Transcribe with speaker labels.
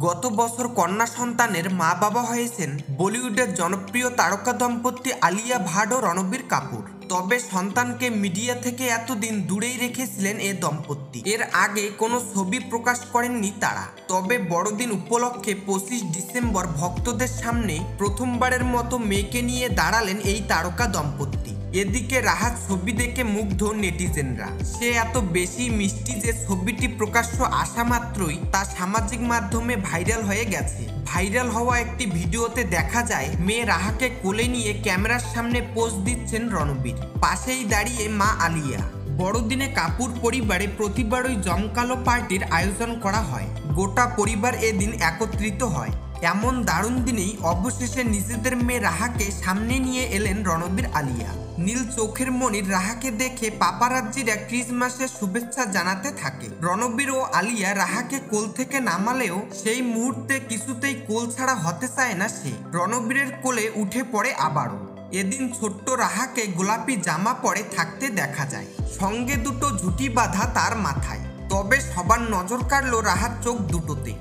Speaker 1: গত বছর কন্যা সন্তানের মা বাবা হয়েছেন বলিউডের জনপ্রিয় তারকা দম্পতি আলিয়া ভাট ও রণবীর কাপুর। তবে সন্তানকে মিডিয়া থেকে এতদিন দূরেই রেখেছিলেন এ দম্পতি। এর আগে কোনো ছবি প্রকাশ করেননি তারা। তবে বড়দিন উপলক্ষে 25 ডিসেম্বর ভক্তদের সামনে প্রথমবারের মতো মেয়েকে নিয়ে দাঁড়ালেন এই তারকা দম্পতি। এদিকে রাহাত ছবি দেখে মুগ্ধ নেটিজেনরা। সে এত বেশি মিষ্টি যে ছবিটি প্রকাশ্য আসা মাত্রই তা সামাজিক মাধ্যমে ভাইরাল হয়ে গেছে। ভাইরাল হওয়া একটি ভিডিওতে দেখা যায় মেয়ে রাহাকে কোলে নিয়ে ক্যামেরার সামনে পোজ দিচ্ছেন রণবীর, পাশেই দাঁড়িয়ে মা আলিয়া। বড়দিনে কাপুর পরিবারে প্রতিবারই জমকালো পার্টির আয়োজন করা হয়। গোটা পরিবার এদিন একত্রিত হয়। এমন দারুণ দিনেই অবশেষে নিজেদের মেয়ে রাহাকে সামনে নিয়ে এলেন রণবীর আলিয়া। নীল চোখের মনির রাহাকে দেখে পাপারাজ্জিরা ক্রিসমাসের শুভেচ্ছা জানাতে থাকে। রণবীর ও আলিয়া রাহাকে কোল থেকে নামালেও সেই মুহূর্তে কিছুতেই কোল ছাড়া হতে চায় না সে। রণবীরের কোলে উঠে পড়ে আবারও। এদিন ছোট্ট রাহাকে গোলাপি জামা পরে থাকতে দেখা যায়, সঙ্গে দুটো ঝুঁটি বাঁধা তার মাথায়। তবে সবার নজর কাড়ল রাহার চোখ দুটোতে।